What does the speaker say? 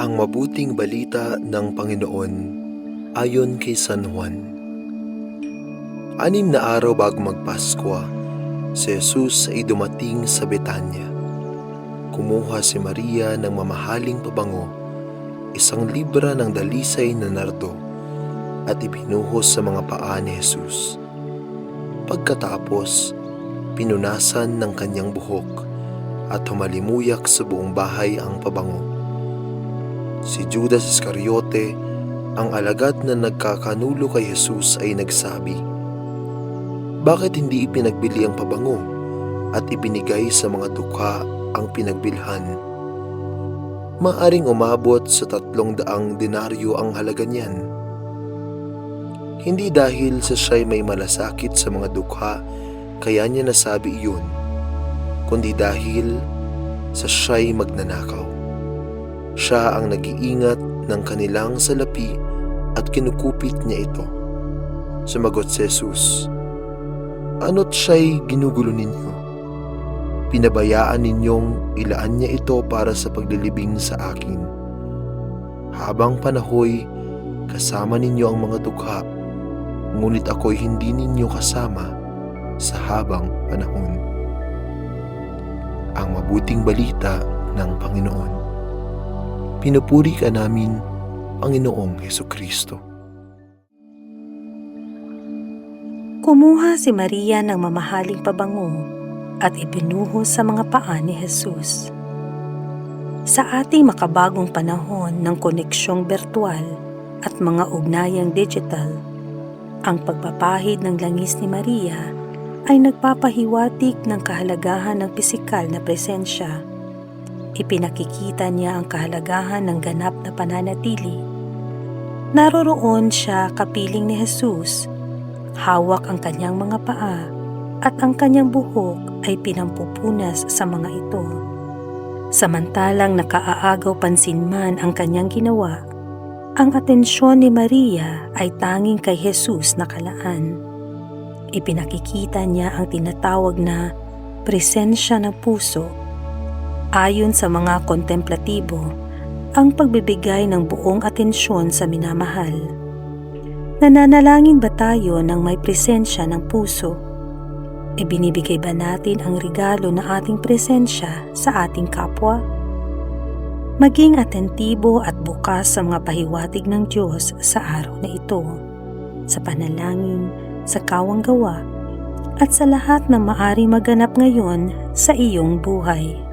Ang mabuting balita ng Panginoon ayon kay San Juan. 6 na araw bago magpaskwa, si Jesus ay dumating sa Betanya. Kumuha si Maria ng mamahaling pabango, 1 libra ng dalisay na nardo, at ibinuhos sa mga paa ni Jesus. Pagkatapos, pinunasan ng kanyang buhok at humalimuyak sa buong bahay ang pabango. Si Judas Iscariote, ang alagad na nagkakanulo kay Jesus, ay nagsabi, "Bakit hindi ipinagbili ang pabango at ibinigay sa mga dukha ang pinagbilhan? Maaring umabot sa 300 denaryo ang halaga niyan." Hindi dahil sa siya'y may malasakit sa mga dukha kaya niya nasabi iyon, kundi dahil sa siya'y magnanakaw. Siya ang nag-iingat ng kanilang salapi at kinukupit niya ito. Sumagot si Jesus, "Ano't siya'y ginugulo ninyo? Pinabayaan ninyong ilaan niya ito para sa paglilibing sa akin. Habang panahoy, kasama ninyo ang mga dukha, ngunit ako'y hindi ninyo kasama sa habang panahon." Ang mabuting balita ng Panginoon. Pinupuri ka namin, Panginoong Hesukristo. Kumuha si Maria ng mamahaling pabango at ibinuhos sa mga paa ni Jesus. Sa ating makabagong panahon ng koneksyong bertual at mga ugnayang digital, ang pagpapahid ng langis ni Maria ay nagpapahiwatig ng kahalagahan ng pisikal na presensya. Ipinakikita niya ang kahalagahan ng ganap na pananatili. Naroroon siya kapiling ni Jesus, hawak ang kanyang mga paa at ang kanyang buhok ay pinampupunas sa mga ito. Samantalang nakaaagaw pansin man ang kanyang ginawa, ang atensyon ni Maria ay tanging kay Jesus nakalaan. Ipinakikita niya ang tinatawag na presensya ng puso. Ayon sa mga kontemplatibo, ang pagbibigay ng buong atensyon sa minamahal. Nananalangin ba tayo ng may presensya ng puso? Ibinibigay ba natin ang regalo na ating presensya sa ating kapwa? Maging atentibo at bukas sa mga pahiwatig ng Diyos sa araw na ito, sa panalangin, sa kawang gawa, at sa lahat ng maaring maganap ngayon sa iyong buhay.